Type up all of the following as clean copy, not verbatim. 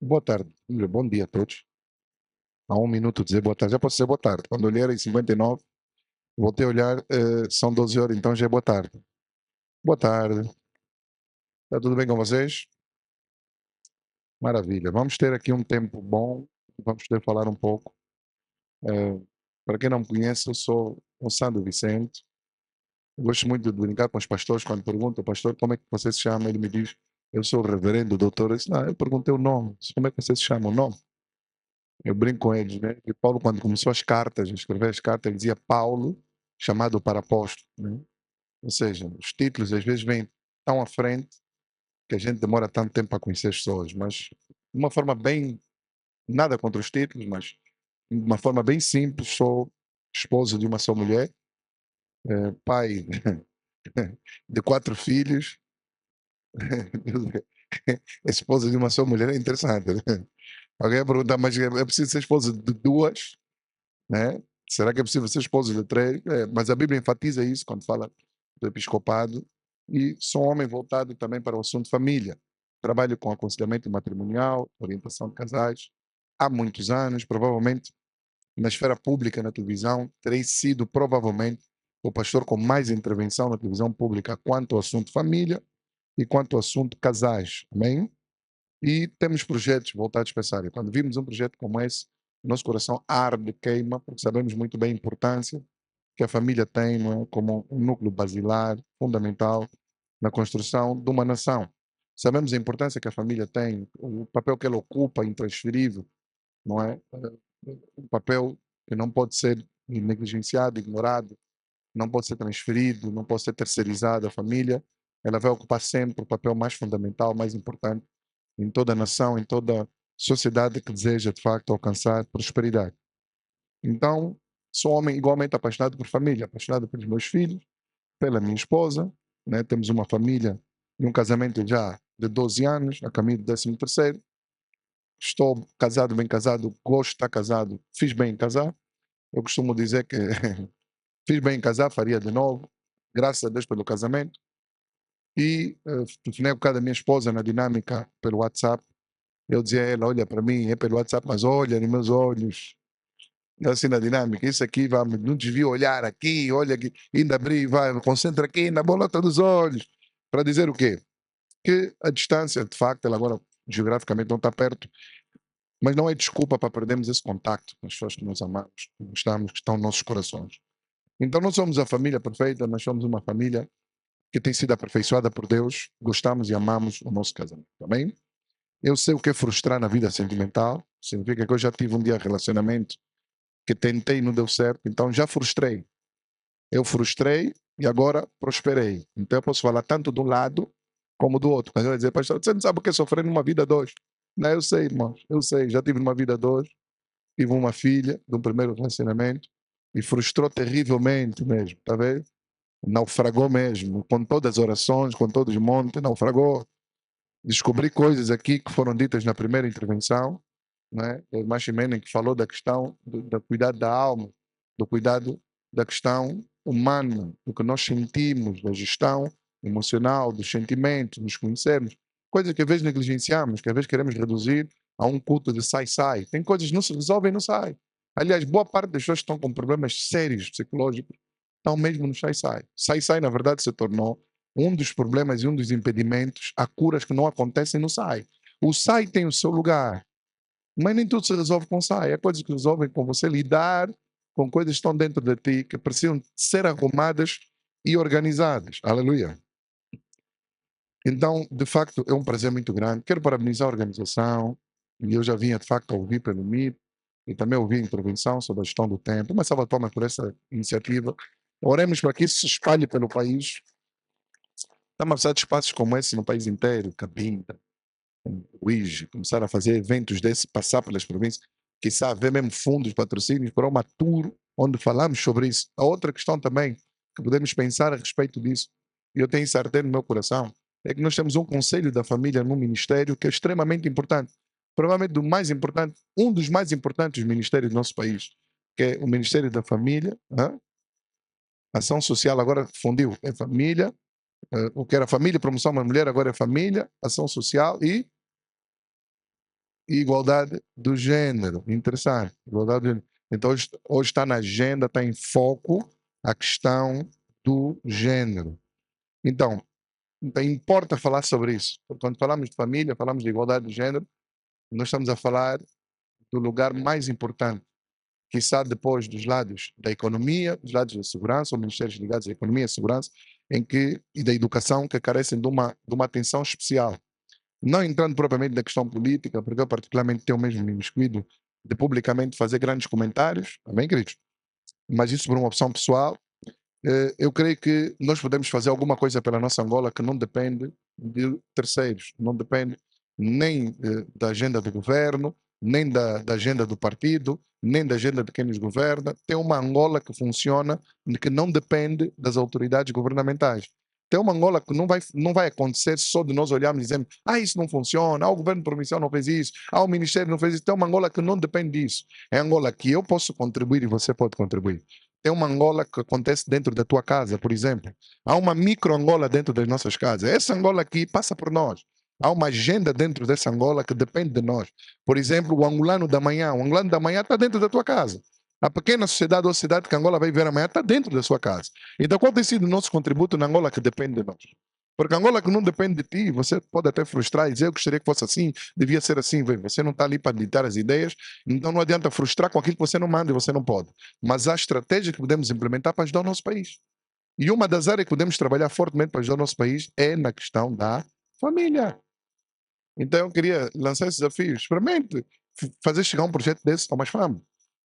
Boa tarde, bom dia a todos. Há um minuto dizer boa tarde, já posso dizer boa tarde. Quando olhei era em 59, voltei a olhar, são 12 horas, então já é boa tarde. Boa tarde, está tudo bem com vocês? Maravilha, vamos ter aqui um tempo bom, vamos poder falar um pouco. Eh, para quem não me conhece, eu sou o Sandro Vicente. Eu gosto muito de brincar com os pastores quando perguntam, pastor, como é que você se chama? Ele me diz, eu sou o reverendo doutor. Eu disse, não, eu perguntei o nome, como é que você se chama? O nome? Eu brinco com eles, né? E Paulo, quando começou as cartas, a escrever as cartas, ele dizia Paulo, chamado para apóstolo, né? Ou seja, os títulos às vezes vêm tão à frente que a gente demora tanto tempo a conhecer as pessoas, mas de uma forma bem, nada contra os títulos, mas de uma forma bem simples, sou esposo de uma só mulher, pai de 4 filhos, esposa de uma só mulher é interessante, né? Alguém vai perguntar, mas é preciso ser esposa de duas, né? Será que é possível ser esposa de três? Mas a Bíblia enfatiza isso quando fala do episcopado. E sou um homem voltado também para o assunto família. Trabalho com aconselhamento matrimonial, orientação de casais, há muitos anos, provavelmente na esfera pública, na televisão, terei sido provavelmente o pastor com mais intervenção na televisão pública quanto ao assunto família e quanto ao assunto casais. Amém? E temos projetos voltados para essa área. Quando vimos um projeto como esse, o nosso coração arde, queima, porque sabemos muito bem a importância que a família tem, não é? Como um núcleo basilar, fundamental, na construção de uma nação. Sabemos a importância que a família tem, o papel que ela ocupa, intransferível, não é? Um papel que não pode ser negligenciado, ignorado, não pode ser transferido, não pode ser terceirizado. A família, ela vai ocupar sempre o papel mais fundamental, mais importante em toda a nação, em toda sociedade que deseja, de facto, alcançar prosperidade. Então, sou um homem igualmente apaixonado por família, apaixonado pelos meus filhos, pela minha esposa, né? Temos uma família e um casamento já de 12 anos, a caminho do 13º. Estou casado, bem casado, gosto de estar casado, fiz bem em casar. Eu costumo dizer que fiz bem em casar, faria de novo, graças a Deus pelo casamento. E telefonei por causa da minha esposa na dinâmica pelo WhatsApp. Eu dizia a ela, olha para mim, é pelo WhatsApp, mas olha nos meus olhos. Eu assim na dinâmica, isso aqui, vai, não desvia olhar aqui, olha aqui, ainda abri, vai, concentra aqui na bolota dos olhos. Para dizer o quê? Que a distância, de facto, ela agora geograficamente não está perto, mas não é desculpa para perdermos esse contacto com as pessoas que nós amamos, que gostamos, que estão nos nossos corações. Então não somos a família perfeita, nós somos uma família que tem sido aperfeiçoada por Deus, gostamos e amamos o nosso casamento, também. Eu sei o que é frustrar na vida sentimental, significa que eu já tive um dia de relacionamento que tentei e não deu certo, então já frustrei. Eu frustrei e agora prosperei. Então eu posso falar tanto de um lado como do outro. Mas eu vou dizer, pastor, você não sabe o que é sofrer numa vida a dois. Não, eu sei, irmãos, eu sei. Já tive numa vida a dois, tive uma filha de um primeiro relacionamento e frustrou terrivelmente mesmo, tá vendo? Naufragou mesmo, com todas as orações, com todos os montes, naufragou. Descobri coisas aqui que foram ditas na primeira intervenção, né? O irmão Ximena que falou da questão do cuidado da alma, do cuidado da questão humana, do que nós sentimos, da gestão emocional, dos sentimentos, nos conhecermos. Coisas que às vezes negligenciamos, que às vezes queremos reduzir a um culto de sai-sai. Tem coisas que não se resolvem e não sai. Aliás, boa parte das pessoas que estão com problemas sérios psicológicos estão mesmo no sai-sai. Sai-sai, na verdade, se tornou um dos problemas e um dos impedimentos a curas que não acontecem no SAI. O SAI tem o seu lugar, mas nem tudo se resolve com SAI. Há coisas que resolvem com você lidar com coisas que estão dentro de ti, que precisam ser arrumadas e organizadas. Aleluia. Então, de facto, é um prazer muito grande. Quero parabenizar a organização, e eu já vinha, de facto, a ouvir pelo MIT, e também ouvi a intervenção sobre a gestão do tempo. Uma salva de palmas por essa iniciativa. Oremos para que isso se espalhe pelo país. Estamos a precisar de espaços como esse no país inteiro, Cabinda, Uíge, começar a fazer eventos desses, passar pelas províncias, quiçá haver mesmo fundos, patrocínios para uma tour onde falamos sobre isso. A outra questão também que podemos pensar a respeito disso, e eu tenho certeza no meu coração, é que nós temos um conselho da família no ministério que é extremamente importante. Provavelmente do mais importante, um dos mais importantes ministérios do nosso país, que é o Ministério da Família, né? Ação Social agora fundiu, é família, o que era família, promoção da mulher, agora é família, ação social e e igualdade do gênero. Interessante. Igualdade do gênero. Então, hoje está na agenda, está em foco a questão do gênero. Então, importa falar sobre isso. Quando falamos de família, falamos de igualdade de gênero, nós estamos a falar do lugar mais importante, que está depois dos lados da economia, dos lados da segurança, ou ministérios ligados à economia e segurança, e da educação, que carecem de uma atenção especial. Não entrando propriamente na questão política, porque eu particularmente tenho mesmo me imiscuído de publicamente fazer grandes comentários, amém, queridos? Mas isso por uma opção pessoal. Eu creio que nós podemos fazer alguma coisa pela nossa Angola que não depende de terceiros, não depende nem da agenda do governo, nem da agenda do partido, nem da agenda de quem nos governa. Tem uma Angola que funciona, que não depende das autoridades governamentais. Tem uma Angola que não vai acontecer só de nós olharmos e dizermos: isso não funciona, o governo provincial não fez isso, o ministério não fez isso. Tem uma Angola que não depende disso. É Angola que eu posso contribuir e você pode contribuir. Tem uma Angola que acontece dentro da tua casa, por exemplo. Há uma micro-Angola dentro das nossas casas. Essa Angola aqui passa por nós. Há uma agenda dentro dessa Angola que depende de nós. Por exemplo, o angolano da manhã. O angolano da manhã está dentro da tua casa. A pequena sociedade ou cidade que a Angola vai ver amanhã está dentro da sua casa. Então, qual tem sido o nosso contributo na Angola que depende de nós? Porque a Angola que não depende de ti, você pode até frustrar e dizer: eu gostaria que fosse assim, devia ser assim. Você não está ali para ditar as ideias, então não adianta frustrar com aquilo que você não manda e você não pode. Mas há estratégias que podemos implementar para ajudar o nosso país. E uma das áreas que podemos trabalhar fortemente para ajudar o nosso país é na questão da família. Então eu queria lançar esse desafio. Experimente fazer chegar um projeto desse ao mais fama.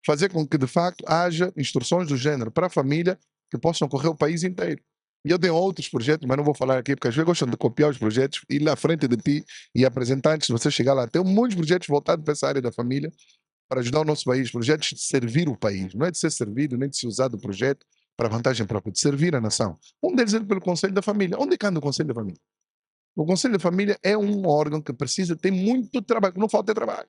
Fazer com que, de facto, haja instruções do género para a família que possam correr o país inteiro. E eu tenho outros projetos, mas não vou falar aqui, porque às vezes gostam de copiar os projetos, ir lá à frente de ti e apresentar antes de você chegar lá. Tenho muitos projetos voltados para essa área da família, para ajudar o nosso país, projetos de servir o país. Não é de ser servido, nem de se usar do projeto para vantagem própria, de servir a nação. Um deles é pelo Conselho da Família. Onde é que anda o Conselho da Família? O Conselho da Família é um órgão que precisa ter muito trabalho, não falta trabalho.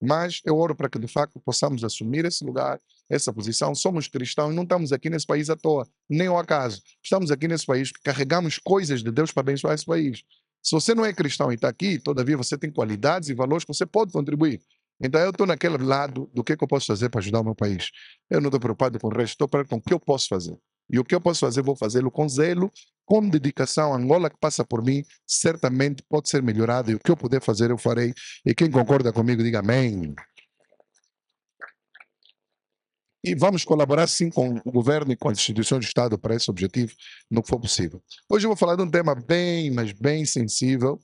Mas eu oro para que, de facto, possamos assumir esse lugar, essa posição. Somos cristãos, não estamos aqui nesse país à toa, nem ao acaso. Estamos aqui nesse país porque carregamos coisas de Deus para abençoar esse país. Se você não é cristão e está aqui, todavia você tem qualidades e valores que você pode contribuir. Então eu estou naquele lado do que eu posso fazer para ajudar o meu país. Eu não estou preocupado com o resto, estou preocupado com o que eu posso fazer. E o que eu posso fazer, vou fazê-lo com zelo, com dedicação. A Angola que passa por mim, certamente pode ser melhorada. E o que eu puder fazer, eu farei. E quem concorda comigo, diga amém. E vamos colaborar sim com o governo e com as instituições do Estado para esse objetivo, no que for possível. Hoje eu vou falar de um tema bem, mas bem sensível,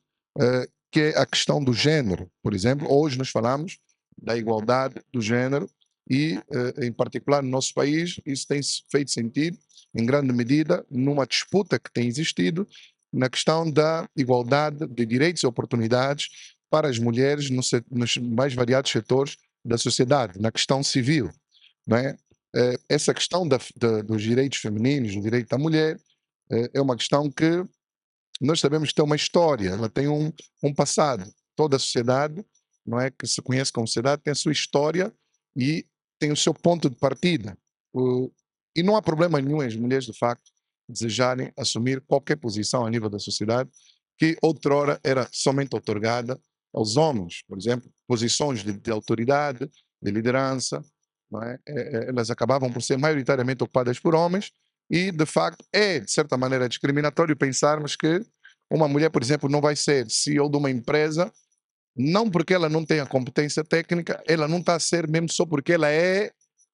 que é a questão do gênero. Por exemplo, hoje nós falamos da igualdade do gênero e, em particular, no nosso país, isso tem se feito sentido, em grande medida, numa disputa que tem existido na questão da igualdade de direitos e oportunidades para as mulheres nos mais variados setores da sociedade, na questão civil. Não é? Essa questão dos direitos femininos, do direito da mulher, é uma questão que nós sabemos que tem uma história, ela tem um passado. Toda a sociedade, não é, que se conhece como sociedade, tem a sua história e tem o seu ponto de partida. E não há problema nenhum em as mulheres, de facto, desejarem assumir qualquer posição a nível da sociedade que outrora era somente otorgada aos homens. Por exemplo, posições de autoridade, de liderança, não é? Elas acabavam por ser maioritariamente ocupadas por homens e, de facto, é, de certa maneira, discriminatório pensarmos que uma mulher, por exemplo, não vai ser CEO de uma empresa, não porque ela não tenha competência técnica, ela não está a ser mesmo só porque ela é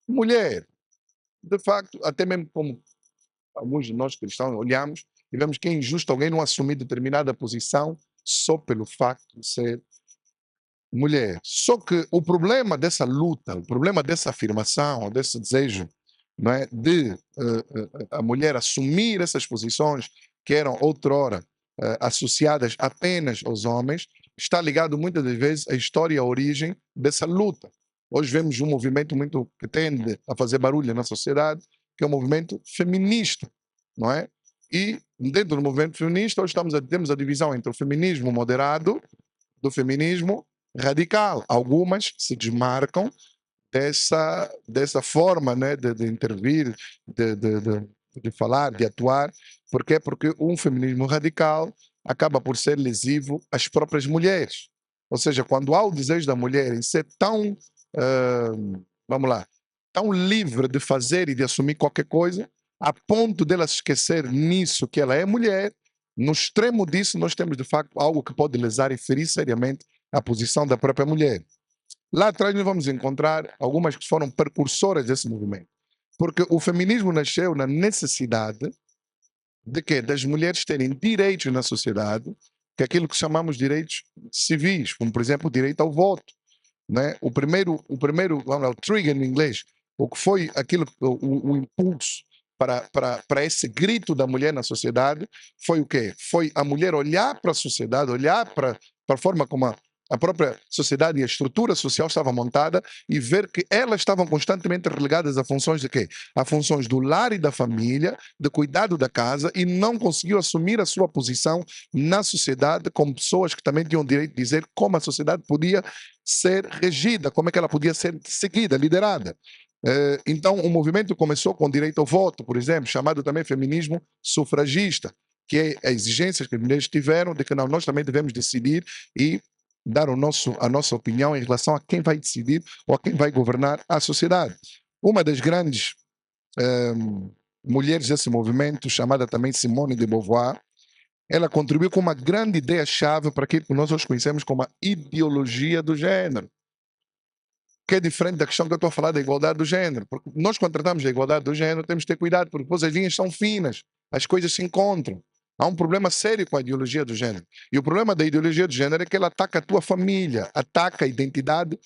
mulher. De facto, até mesmo como alguns de nós cristãos olhamos e vemos que é injusto alguém não assumir determinada posição só pelo facto de ser mulher. Só que o problema dessa luta, o problema dessa afirmação, desse desejo, não é, de a mulher assumir essas posições que eram outrora associadas apenas aos homens, está ligado muitas das vezes à história e à origem dessa luta. Hoje vemos um movimento muito que tende a fazer barulho na sociedade, que é o movimento feminista, não é? E dentro do movimento feminista, hoje temos a divisão entre o feminismo moderado do feminismo radical. Algumas se desmarcam dessa forma, né, de intervir, de falar, de atuar. Por quê? Porque um feminismo radical acaba por ser lesivo às próprias mulheres. Ou seja, quando há o desejo da mulher em ser tão, vamos lá, tão livre de fazer e de assumir qualquer coisa, a ponto dela se esquecer nisso que ela é mulher, no extremo disso nós temos de facto algo que pode lesar e ferir seriamente a posição da própria mulher. Lá atrás nós vamos encontrar algumas que foram precursoras desse movimento. Porque o feminismo nasceu na necessidade de quê? Das mulheres terem direitos na sociedade, que é aquilo que chamamos de direitos civis, como por exemplo o direito ao voto, né? Vamos lá, o trigger em inglês, o que foi aquilo, o impulso para esse grito da mulher na sociedade, foi o quê? Foi a mulher olhar para a sociedade, olhar para a forma como a própria sociedade e a estrutura social estava montada e ver que elas estavam constantemente relegadas a funções de quê? A funções do lar e da família, de cuidado da casa, e não conseguiu assumir a sua posição na sociedade como pessoas que também tinham o direito de dizer como a sociedade podia ser regida, como é que ela podia ser seguida, liderada. Então, o movimento começou com o direito ao voto, por exemplo, chamado também feminismo sufragista, que é a exigência que as mulheres tiveram de que não, nós também devemos decidir e dar a nossa opinião em relação a quem vai decidir ou a quem vai governar a sociedade. Uma das grandes mulheres desse movimento, chamada também Simone de Beauvoir, ela contribuiu com uma grande ideia-chave para aquilo que nós hoje conhecemos como a ideologia do gênero, que é diferente da questão que eu estou a falar da igualdade do gênero. Porque nós, quando tratamos da igualdade do gênero, temos que ter cuidado, porque depois as linhas são finas, as coisas se encontram. Há um problema sério com a ideologia do gênero. E o problema da ideologia do gênero é que ela ataca a tua família, ataca a identidade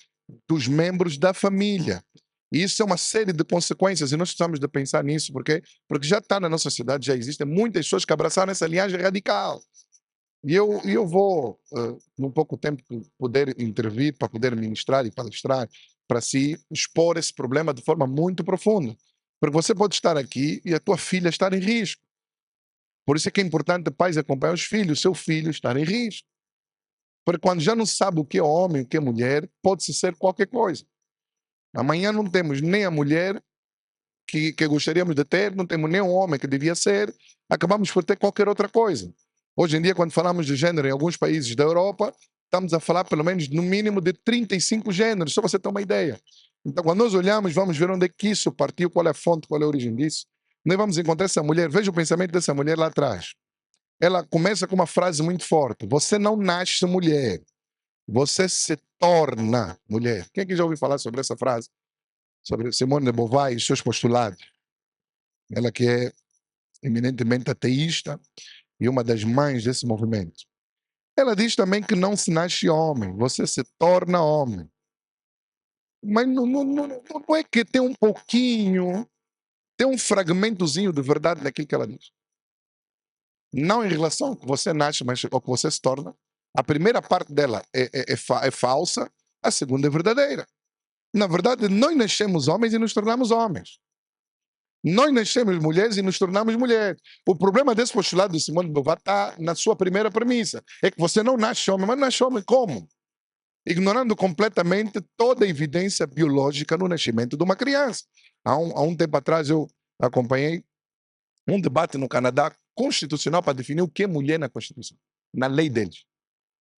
dos membros da família. E isso é uma série de consequências, e nós precisamos de pensar nisso, porque já está na nossa sociedade, já existem muitas pessoas que abraçaram essa linhagem radical. E eu vou, num pouco tempo, poder intervir, para poder ministrar e palestrar para si, expor esse problema de forma muito profunda. Porque você pode estar aqui e a tua filha estar em risco. Por isso é que é importante pais acompanhar os filhos, seu filho estar em risco. Porque quando já não sabe o que é homem, o que é mulher, pode-se ser qualquer coisa. Amanhã não temos nem a mulher que gostaríamos de ter, não temos nem o homem que devia ser, acabamos por ter qualquer outra coisa. Hoje em dia, quando falamos de gênero em alguns países da Europa, estamos a falar pelo menos no mínimo de 35 gêneros, só você ter uma ideia. Então, quando nós olhamos, vamos ver onde é que isso partiu, qual é a fonte, qual é a origem disso. Nós vamos encontrar essa mulher, veja o pensamento dessa mulher lá atrás. Ela começa com uma frase muito forte: você não nasce mulher, você se torna mulher. Quem aqui já ouviu falar sobre essa frase? Sobre Simone de Beauvoir e os seus postulados? Ela que é eminentemente ateísta e uma das mães desse movimento. Ela diz também que não se nasce homem, você se torna homem. Mas não é que tem um pouquinho, tem um fragmentozinho de verdade naquilo que ela diz. Não em relação ao que você nasce, mas ao que você se torna. A primeira parte dela é falsa, a segunda é verdadeira. Na verdade, nós nascemos homens e nos tornamos homens. Nós nascemos mulheres e nos tornamos mulheres. O problema desse postulado de Simone de Beauvoir está na sua primeira premissa. É que você não nasce homem, mas nasce homem como? Ignorando completamente toda a evidência biológica no nascimento de uma criança. Há um tempo atrás eu acompanhei um debate no Canadá constitucional para definir o que é mulher na Constituição, na lei deles.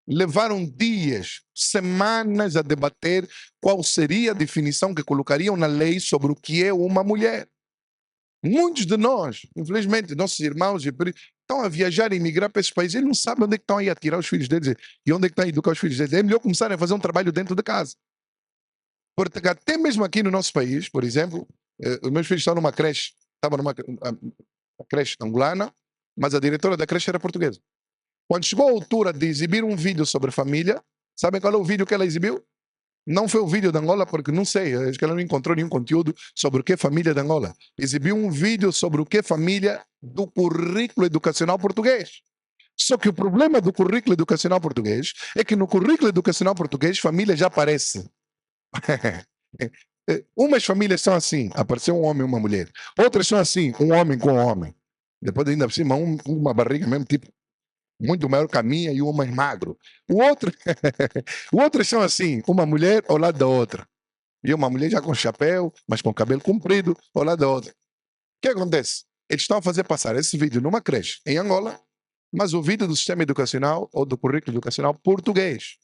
Levaram dias, semanas a debater qual seria a definição que colocariam na lei sobre o que é uma mulher. Muitos de nós, infelizmente, nossos irmãos estão a viajar e migrar para esses países, eles não sabem onde é que estão aí a tirar os filhos deles e onde é que estão a educar os filhos deles. É melhor começarem a fazer um trabalho dentro de casa. Porque até mesmo aqui no nosso país, por exemplo, os meus filhos estão numa creche, estavam numa creche angolana, mas a diretora da creche era portuguesa. Quando chegou a altura de exibir um vídeo sobre família, sabem qual é o vídeo que ela exibiu? Não foi o vídeo da Angola, porque não sei, acho que ela não encontrou nenhum conteúdo sobre o que é família da Angola. Exibiu um vídeo sobre o que é família do currículo educacional português. Só que o problema do currículo educacional português é que no currículo educacional português família já aparece. Umas famílias são assim, apareceu um homem e uma mulher. Outras são assim, um homem com um homem. Depois ainda por cima, uma barriga mesmo, tipo, muito maior que a minha e um mais magro. O outro, outras são assim, uma mulher ao lado da outra. E uma mulher já com chapéu, mas com cabelo comprido, ao lado da outra. O que acontece? Eles estão a fazer passar esse vídeo numa creche em Angola, mas o vídeo do sistema educacional ou do currículo educacional português.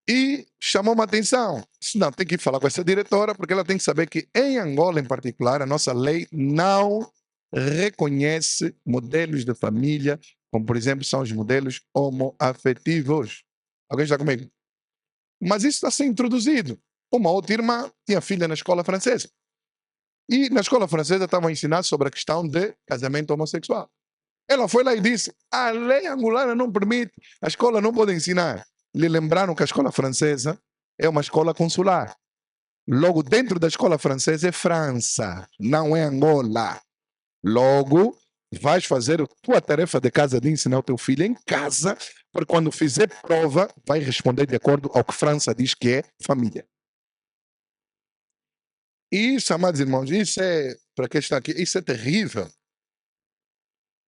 E chamou uma atenção. Disse, não, tem que falar com essa diretora, porque ela tem que saber que em Angola, em particular, a nossa lei não reconhece modelos de família, como, por exemplo, são os modelos homoafetivos. Alguém está comigo? Mas isso está sendo introduzido. Uma outra irmã tinha filha na escola francesa. E na escola francesa estavam a ensinar sobre a questão de casamento homossexual. Ela foi lá e disse: a lei angolana não permite, a escola não pode ensinar. Lhe lembraram que a escola francesa é uma escola consular. Logo, dentro da escola francesa é França, não é Angola. Logo, vais fazer a tua tarefa de casa de ensinar o teu filho em casa, para quando fizer prova, vai responder de acordo ao que França diz que é família. E isso, amados irmãos, isso é, para quem está aqui, isso é terrível.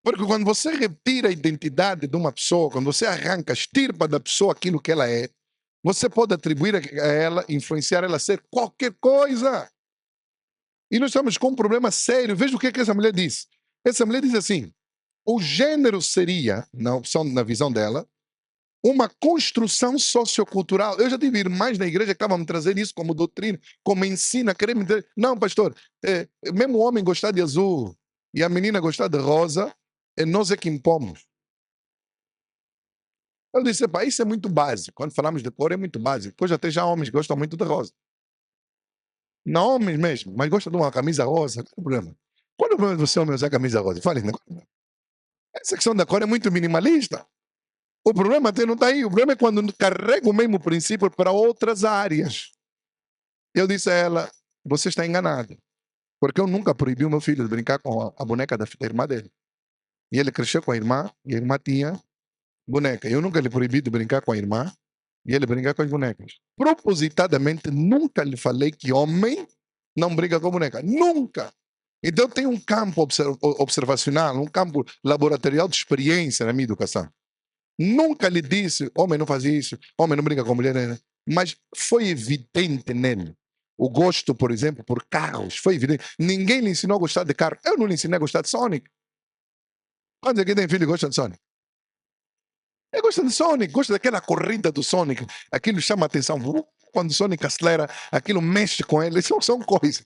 Porque quando você retira a identidade de uma pessoa, quando você arranca, estirpa da pessoa aquilo que ela é, você pode atribuir a ela, influenciar ela a ser qualquer coisa. E nós estamos com um problema sério. Veja o que essa mulher disse. Essa mulher diz assim: o gênero seria, na opção, na visão dela, uma construção sociocultural. Eu já tive irmãs na igreja que estavam me trazer isso como doutrina, como ensino, a querer me dizer, não, pastor, mesmo o homem gostar de azul e a menina gostar de rosa, nós é que impomos. Eu disse, pá, isso é muito básico. Quando falamos de cor, é muito básico. Depois até já homens que gostam muito de rosa. Não homens mesmo, mas gostam de uma camisa rosa. Qual é o problema? Qual é o problema de você homem usar camisa rosa? Fale, né? Essa questão da cor é muito minimalista. O problema até não está aí. O problema é quando carrega o mesmo princípio para outras áreas. Eu disse a ela, você está enganada. Porque eu nunca proibi o meu filho de brincar com a boneca da irmã dele. E ele cresceu com a irmã, e a irmã tinha boneca. Eu nunca lhe proibi de brincar com a irmã, e ele brincar com as bonecas. Propositadamente, nunca lhe falei que homem não brinca com boneca. Nunca! Então tem um campo observacional, um campo laboratorial de experiência na minha educação. Nunca lhe disse, homem não faz isso, homem não brinca com mulher, né? Mas foi evidente nele. O gosto, por exemplo, por carros, foi evidente. Ninguém lhe ensinou a gostar de carro. Eu não lhe ensinei a gostar de Sonic. Quantos aqui tem filho e gosta de Sonic? Eu gosto de Sonic, gosto daquela corrida do Sonic. Aquilo chama a atenção. Quando o Sonic acelera, aquilo mexe com ele. São coisas.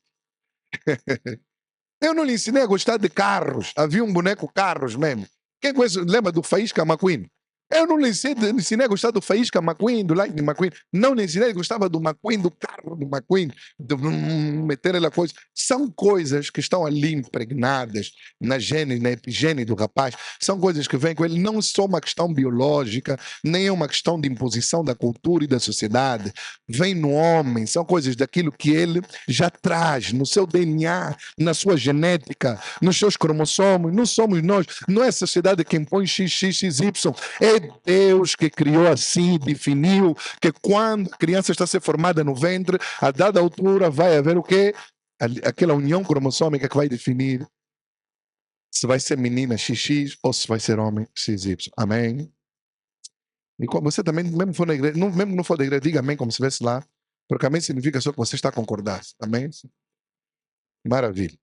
Eu não lhe ensinei a gostar de carros. Havia um boneco carros mesmo. Quem conhece, lembra do Faísca McQueen? Eu não lhe ensinei a gostar do Faísca McQueen, do Lightning McQueen. Não lhe ensinei, gostava do McQueen, do carro do McQueen, de meter aquela coisa. São coisas que estão ali impregnadas na gene, na epigênese do rapaz. São coisas que vêm com ele. Não só uma questão biológica, nem é uma questão de imposição da cultura e da sociedade. Vem no homem, são coisas daquilo que ele já traz no seu DNA, na sua genética, nos seus cromossomos. Não somos nós, não é a sociedade que impõe XXXY. É Deus que criou assim, definiu que quando a criança está a ser formada no ventre, a dada altura vai haver o quê? Aquela união cromossômica que vai definir se vai ser menina XX ou se vai ser homem XY. Amém? E você também, mesmo for na igreja, não, mesmo não for da igreja, diga amém como se estivesse lá, porque amém significa só que você está a concordar. Amém? Maravilha.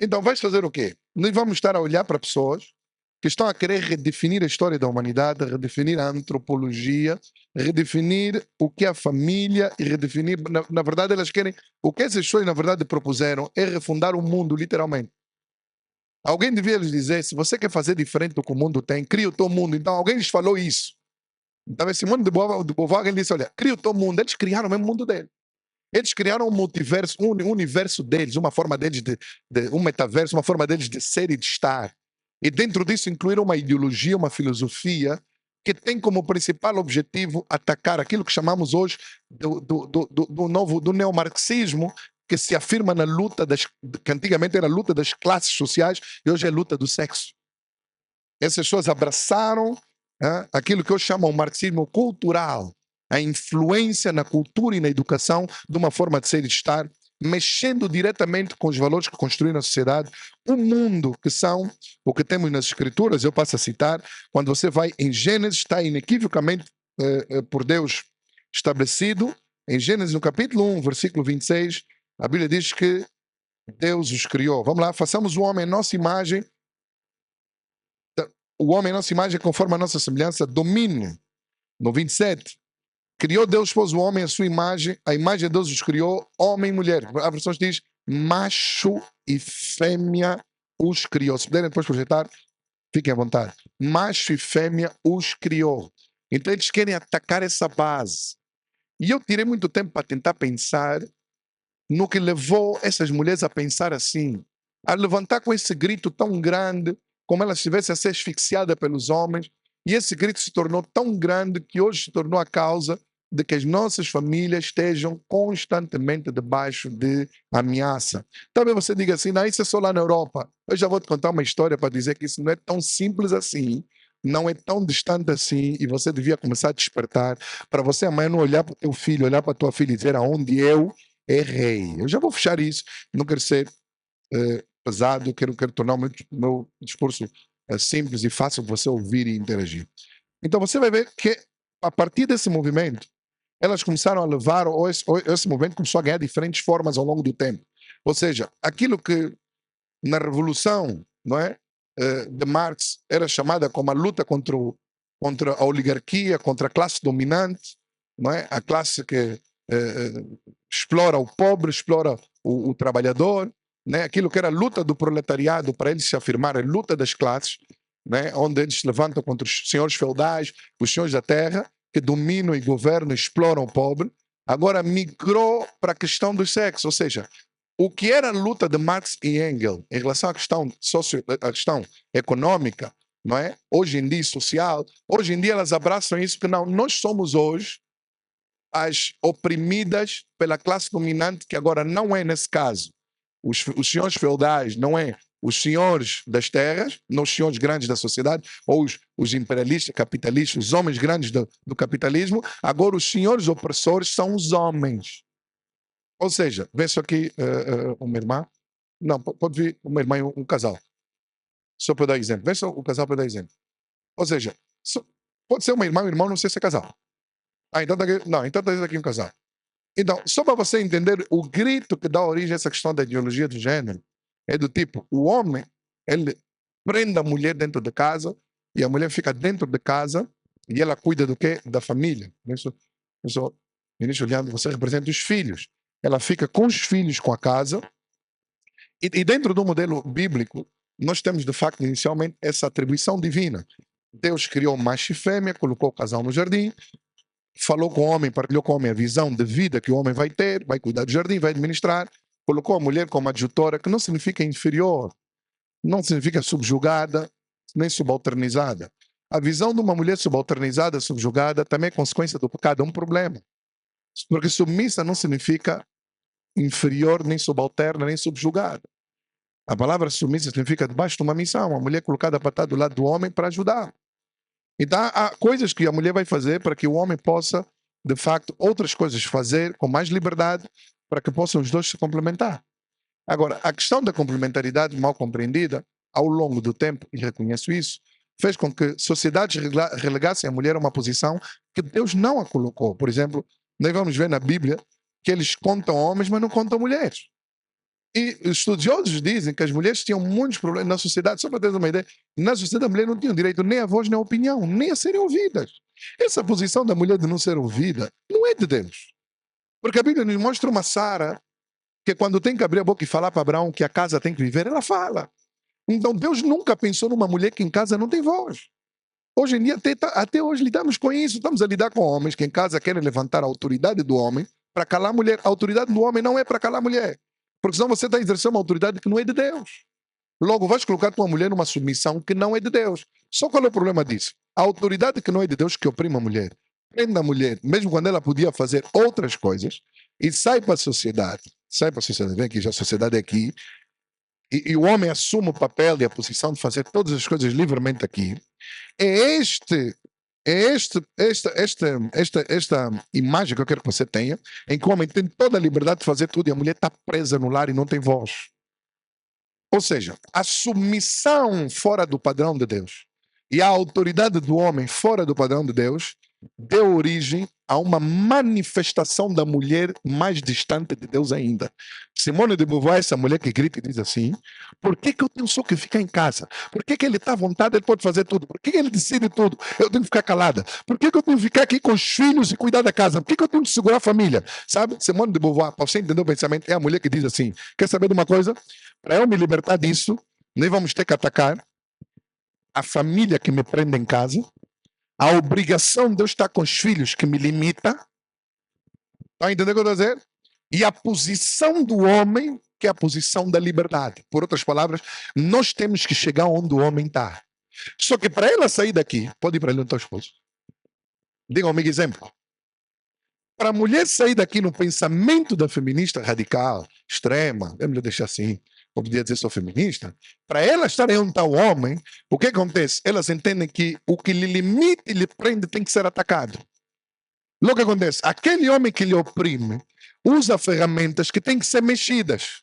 Então, vais fazer o quê? Nós vamos estar a olhar para pessoas que estão a querer redefinir a história da humanidade, redefinir a antropologia, redefinir o que é a família e redefinir, na verdade, elas querem, o que essas pessoas, na verdade, propuseram é refundar o mundo, literalmente. Alguém devia lhes dizer, se você quer fazer diferente do que o mundo tem, cria o teu mundo. Então, alguém lhes falou isso. Então, Simone de Beauvoir, alguém disse, olha, cria o teu mundo. Eles criaram o mesmo mundo deles. Eles criaram um multiverso, um universo deles, uma forma deles um metaverso, uma forma deles de ser e de estar. E dentro disso incluíram uma ideologia, uma filosofia que tem como principal objetivo atacar aquilo que chamamos hoje do neomarxismo, que se afirma na luta que antigamente era a luta das classes sociais e hoje é a luta do sexo. Essas pessoas abraçaram aquilo que hoje chamam o marxismo cultural, a influência na cultura e na educação de uma forma de ser e de estar, mexendo diretamente com os valores que construíram a sociedade, o mundo que são o que temos nas escrituras. Eu passo a citar, quando você vai em Gênesis, está inequivocamente por Deus estabelecido, em Gênesis no capítulo 1, versículo 26, a Bíblia diz que Deus os criou. Vamos lá, façamos o homem à nossa imagem, o homem à nossa imagem conforme a nossa semelhança, domine. No 27, Criou Deus, pôs o homem à sua imagem, a imagem de Deus os criou, homem e mulher. A versão diz, macho e fêmea os criou. Se puderem depois projetar, fiquem à vontade. Macho e fêmea os criou. Então eles querem atacar essa base. E eu tirei muito tempo para tentar pensar no que levou essas mulheres a pensar assim, a levantar com esse grito tão grande, como elas estivessem a ser asfixiadas pelos homens, e esse grito se tornou tão grande que hoje se tornou a causa de que as nossas famílias estejam constantemente debaixo de ameaça. Talvez você diga assim, não, isso é só lá na Europa. Eu já vou te contar uma história para dizer que isso não é tão simples assim, não é tão distante assim, e você devia começar a despertar para você amanhã não olhar para o teu filho, olhar para a tua filha e dizer aonde eu errei. Eu já vou fechar isso, não quero ser pesado, quero tornar o meu discurso simples e fácil para você ouvir e interagir. Então você vai ver que a partir desse movimento, elas começaram a levar, ou esse movimento começou a ganhar diferentes formas ao longo do tempo. Ou seja, aquilo que na Revolução, não é, de Marx era chamada como a luta contra a oligarquia, contra a classe dominante, não é? A classe que explora o pobre, explora o trabalhador, né? Aquilo que era a luta do proletariado para eles se afirmar, a luta das classes, né? Onde eles se levantam contra os senhores feudais, os senhores da terra, que dominam e governam e exploram o pobre, agora migrou para a questão do sexo, ou seja, o que era a luta de Marx e Engels em relação à questão, à questão econômica, não é? Hoje em dia social, hoje em dia elas abraçam isso que não, nós somos hoje as oprimidas pela classe dominante, que agora não é nesse caso os senhores feudais, não é os senhores das terras, não os senhores grandes da sociedade, ou os imperialistas, capitalistas, os homens grandes do capitalismo, agora os senhores opressores são os homens. Ou seja, vê só aqui uma irmã, não, pode vir uma irmã e um casal, só para dar exemplo, vê só o casal para dar exemplo. Ou seja, pode ser uma irmã e um irmão, não sei se é casal. Ah, então tá aqui, não, então tá aqui um casal. Então, só para você entender o grito que dá origem a essa questão da ideologia do gênero, é do tipo, o homem, ele prende a mulher dentro de casa e a mulher fica dentro de casa e ela cuida do quê? Da família. Ministro Leandro, você representa os filhos. Ela fica com os filhos, com a casa, e dentro do modelo bíblico, nós temos de facto inicialmente essa atribuição divina. Deus criou macho e fêmea, colocou o casal no jardim, falou com o homem, partilhou com o homem a visão de vida que o homem vai ter, vai cuidar do jardim, vai administrar, colocou a mulher como adjutora, que não significa inferior, não significa subjugada, nem subalternizada. A visão de uma mulher subalternizada, subjugada, também é consequência do pecado, é um problema. Porque submissa não significa inferior, nem subalterna, nem subjugada. A palavra submissa significa debaixo de uma missão, uma mulher colocada para estar do lado do homem para ajudar. Então, há coisas que a mulher vai fazer para que o homem possa, de facto, outras coisas fazer com mais liberdade para que possam os dois se complementar. Agora, a questão da complementaridade mal compreendida, ao longo do tempo, e reconheço isso, fez com que sociedades relegassem a mulher a uma posição que Deus não a colocou. Por exemplo, nós vamos ver na Bíblia que eles contam homens, mas não contam mulheres. E os estudiosos dizem que as mulheres tinham muitos problemas na sociedade, só para ter uma ideia, na sociedade a mulher não tinha direito nem à voz, nem à opinião, nem a serem ouvidas. Essa posição da mulher de não ser ouvida não é de Deus. Porque a Bíblia nos mostra uma Sara que quando tem que abrir a boca e falar para Abraão que a casa tem que viver, ela fala. Então Deus nunca pensou numa mulher que em casa não tem voz. Hoje em dia, até hoje lidamos com isso, estamos a lidar com homens que em casa querem levantar a autoridade do homem para calar a mulher. A autoridade do homem não é para calar a mulher. Porque senão você está exercendo uma autoridade que não é de Deus. Logo, vais colocar tua mulher numa submissão que não é de Deus. Só qual é o problema disso? A autoridade que não é de Deus que oprime a mulher. Prende a mulher, mesmo quando ela podia fazer outras coisas, e sai para a sociedade. Sai para a sociedade, vem aqui, já a sociedade é aqui. E o homem assume o papel e a posição de fazer todas as coisas livremente aqui. Esta imagem que eu quero que você tenha, em que o homem tem toda a liberdade de fazer tudo e a mulher está presa no lar e não tem voz. Ou seja, a submissão fora do padrão de Deus e a autoridade do homem fora do padrão de Deus deu origem a uma manifestação da mulher mais distante de Deus ainda. Simone de Beauvoir é essa mulher que grita e diz assim: por que eu tenho só que ficar em casa? Por que ele está à vontade, ele pode fazer tudo? Por que ele decide tudo? Eu tenho que ficar calada. Por que eu tenho que ficar aqui com os filhos e cuidar da casa? Por que eu tenho que segurar a família? Sabe? Simone de Beauvoir, para você entender o pensamento, é a mulher que diz assim: quer saber de uma coisa? Para eu me libertar disso, nós vamos ter que atacar a família que me prende em casa, a obrigação de eu estar com os filhos que me limita, está entendendo o que eu estou dizendo? E a posição do homem, que é a posição da liberdade. Por outras palavras, nós temos que chegar onde o homem está. Só que para ela sair daqui, pode ir para ele no teu esposo. Diga comigo exemplo. Para a mulher sair daqui no pensamento da feminista radical, extrema, vamos deixar assim, eu podia dizer sou feminista, para ela estar onde está o homem, o que acontece? Elas entendem que o que lhe limita e lhe prende tem que ser atacado. Logo que acontece, aquele homem que lhe oprime usa ferramentas que têm que ser mexidas.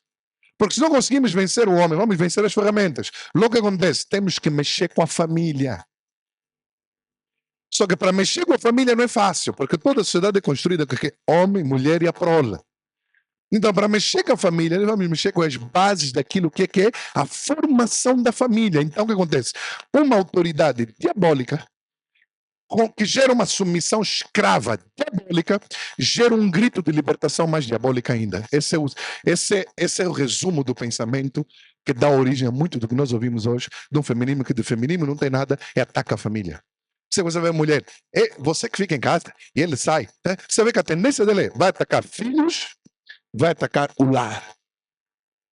Porque se não conseguimos vencer o homem, vamos vencer as ferramentas. Logo que acontece, temos que mexer com a família. Só que para mexer com a família não é fácil, porque toda a sociedade é construída com homem, mulher e a prole. Então, para mexer com a família, nós vamos mexer com as bases daquilo que é a formação da família. Então, o que acontece? Uma autoridade diabólica que gera uma submissão escrava diabólica, gera um grito de libertação mais diabólica ainda. Esse é o resumo do pensamento que dá origem a muito do que nós ouvimos hoje, de um feminismo que de feminismo não tem nada, é ataca a família. Se você vê a mulher, é você que fica em casa e ele sai, né? Você vê que a tendência dele vai atacar filhos, vai atacar o lar.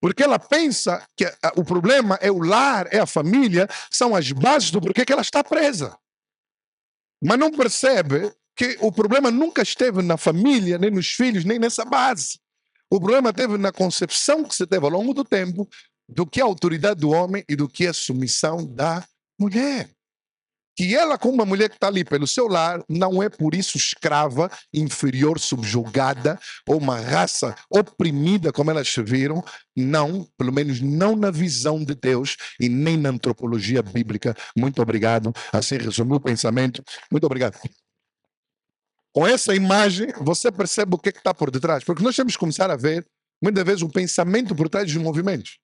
Porque ela pensa que o problema é o lar, é a família, são as bases do porquê que ela está presa. Mas não percebe que o problema nunca esteve na família, nem nos filhos, nem nessa base. O problema esteve na concepção que se teve ao longo do tempo do que é a autoridade do homem e do que é a submissão da mulher. Que ela, como uma mulher que está ali pelo seu lar, não é por isso escrava, inferior, subjugada, ou uma raça oprimida, como elas se viram. Não, pelo menos não na visão de Deus e nem na antropologia bíblica. Muito obrigado. Assim resumiu o pensamento. Muito obrigado. Com essa imagem, você percebe o que está por detrás. Porque nós temos que começar a ver, muitas vezes, o pensamento por trás dos movimentos.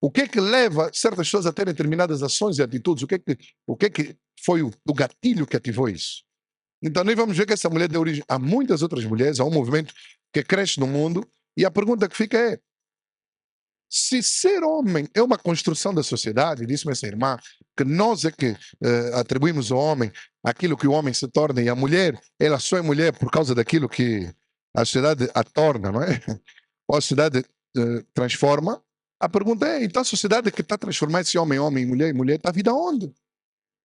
O que é que leva certas pessoas a terem determinadas ações e atitudes? O que é que foi o gatilho que ativou isso? Então, nós vamos ver que essa mulher deu origem a muitas outras mulheres, a um movimento que cresce no mundo, e a pergunta que fica é: se ser homem é uma construção da sociedade, disse-me essa irmã, que nós é que atribuímos ao homem aquilo que o homem se torna, e a mulher, ela só é mulher por causa daquilo que a sociedade a torna, não é? Ou a sociedade transforma. A pergunta é, então a sociedade que está transformando esse homem em homem, mulher em mulher, está a vida onde?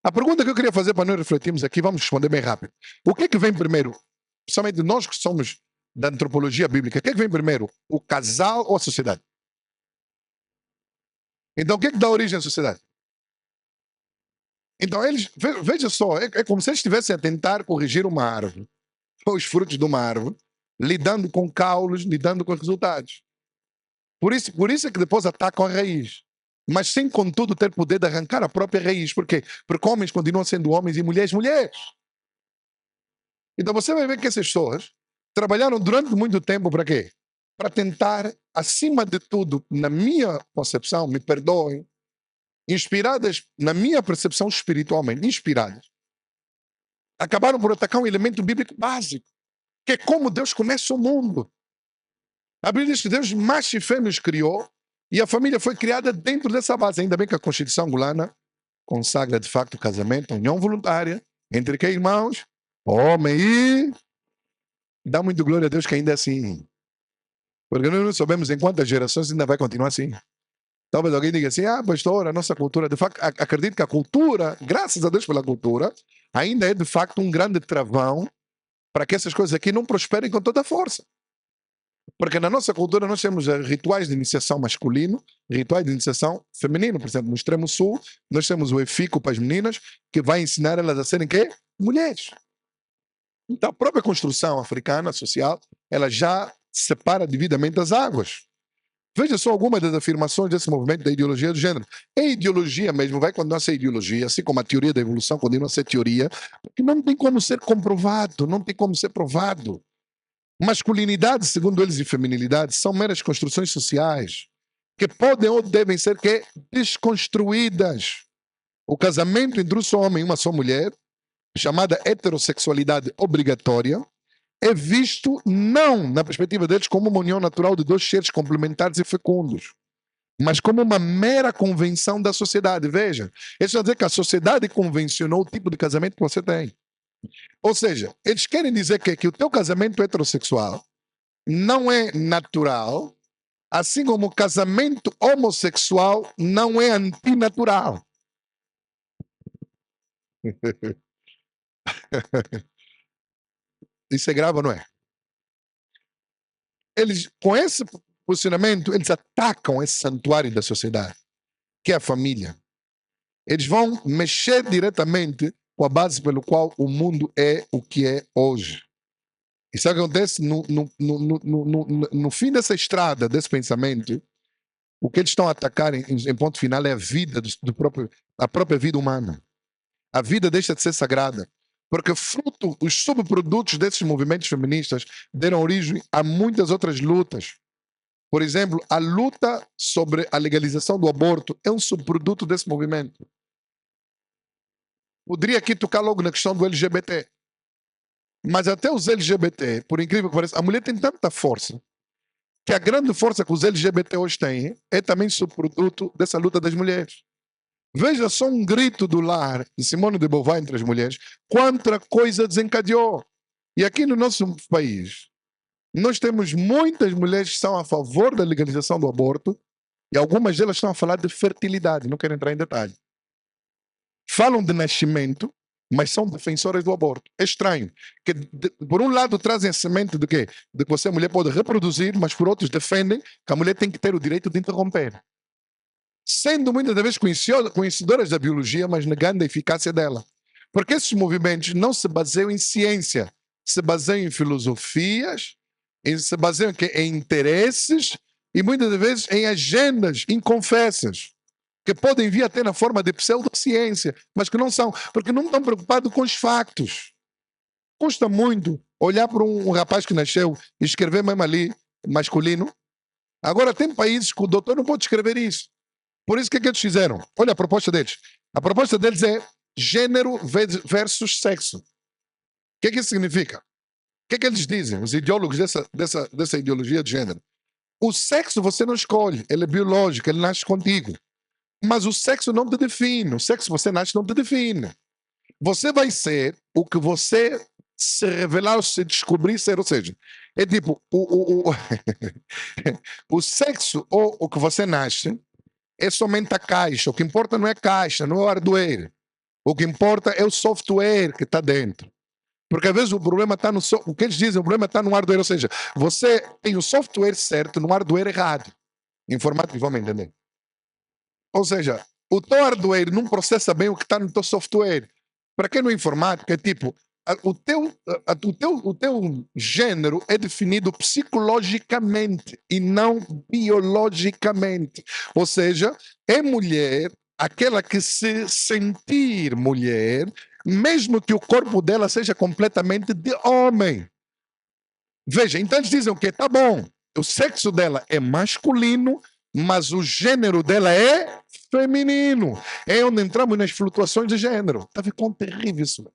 A pergunta que eu queria fazer para nós refletirmos aqui, vamos responder bem rápido. O que é que vem primeiro? Principalmente nós que somos da antropologia bíblica, o que é que vem primeiro? O casal ou a sociedade? Então o que é que dá origem à sociedade? Então eles, veja só, é como se eles estivessem a tentar corrigir uma árvore, os frutos de uma árvore, lidando com caules, lidando com resultados. Por isso é que depois atacam a raiz. Mas sem, contudo, ter poder de arrancar a própria raiz. Por quê? Porque homens continuam sendo homens e mulheres, mulheres. Então você vai ver que essas pessoas trabalharam durante muito tempo para quê? Para tentar, acima de tudo, na minha concepção, me perdoem, inspiradas, na minha percepção espiritualmente, inspiradas, acabaram por atacar um elemento bíblico básico, que é como Deus começa o mundo. A Bíblia diz que Deus macho e fêmea os criou e a família foi criada dentro dessa base. Ainda bem que a Constituição angolana consagra de facto o casamento, a união voluntária entre que irmãos, homem e... Dá muito glória a Deus que ainda é assim. Porque nós não sabemos em quantas gerações ainda vai continuar assim. Talvez alguém diga assim, pastor, a nossa cultura, de facto, acredito que a cultura, graças a Deus pela cultura, ainda é de facto um grande travão para que essas coisas aqui não prosperem com toda a força. Porque na nossa cultura nós temos rituais de iniciação masculino, rituais de iniciação feminino. Por exemplo, no extremo sul, nós temos o efico para as meninas, que vai ensinar elas a serem quê? Mulheres. Então, a própria construção africana, social, ela já separa devidamente as águas. Veja só algumas das afirmações desse movimento da ideologia do gênero. É ideologia mesmo, vai continuar a ser ideologia, assim como a teoria da evolução continua a ser teoria, porque não tem como ser comprovado, não tem como ser provado. Masculinidade, segundo eles, e feminilidade são meras construções sociais que podem ou devem ser desconstruídas. O casamento entre um só homem e uma só mulher, chamada heterossexualidade obrigatória, é visto não na perspectiva deles como uma união natural de dois seres complementares e fecundos, mas como uma mera convenção da sociedade. Veja, isso quer dizer que a sociedade convencionou o tipo de casamento que você tem. Ou seja, eles querem dizer que o teu casamento heterossexual não é natural, assim como o casamento homossexual não é antinatural. Isso é grave ou não é? Eles, com esse posicionamento, eles atacam esse santuário da sociedade, que é a família. Eles vão mexer diretamente com a base pelo qual o mundo é o que é hoje. E sabe o que acontece? No fim dessa estrada, desse pensamento, o que eles estão a atacar em ponto final é a vida a própria vida humana. A vida deixa de ser sagrada. Porque os subprodutos desses movimentos feministas deram origem a muitas outras lutas. Por exemplo, a luta sobre a legalização do aborto é um subproduto desse movimento. Poderia aqui tocar logo na questão do LGBT. Mas até os LGBT, por incrível que pareça, a mulher tem tanta força que a grande força que os LGBT hoje têm é também subproduto dessa luta das mulheres. Veja só um grito do lar de Simone de Beauvoir entre as mulheres, quanta coisa desencadeou. E aqui no nosso país, nós temos muitas mulheres que são a favor da legalização do aborto e algumas delas estão a falar de fertilidade, não quero entrar em detalhe. Falam de nascimento, mas são defensoras do aborto. É estranho. Que, por um lado, trazem a semente de quê? De que você, a mulher, pode reproduzir, mas por outros defendem que a mulher tem que ter o direito de interromper. Sendo muitas vezes conhecedoras da biologia, mas negando a eficácia dela. Porque esses movimentos não se baseiam em ciência, se baseiam em filosofias, se baseiam em interesses e muitas vezes em agendas inconfessas, que podem vir até na forma de pseudociência, mas que não são, porque não estão preocupados com os factos. Custa muito olhar para um rapaz que nasceu e escrever mesmo ali masculino. Agora, tem países que o doutor não pode escrever isso. Por isso, o que eles fizeram? Olha a proposta deles. A proposta deles é gênero versus sexo. O que isso significa? O que eles dizem, os ideólogos dessa ideologia de gênero? O sexo você não escolhe, ele é biológico, ele nasce contigo. Mas o sexo não te define, o sexo você nasce não te define. Você vai ser o que você se revelar, se descobrir ser, ou seja, é tipo, o sexo ou o que você nasce é somente a caixa. O que importa não é a caixa, não é o hardware. O que importa é o software que está dentro. Porque às vezes o problema está no o que eles dizem, o problema está no hardware, ou seja, você tem o software certo no hardware errado. Informático, vamos entender. Ou seja, o teu hardware não processa bem o que está no teu software. Para quem não é informático, é tipo, o teu gênero é definido psicologicamente e não biologicamente. Ou seja, é mulher aquela que se sentir mulher, mesmo que o corpo dela seja completamente de homem. Veja, então eles dizem o quê? Tá bom, o sexo dela é masculino, mas o gênero dela é feminino. É onde entramos nas flutuações de gênero. Está vendo quão terrível isso é?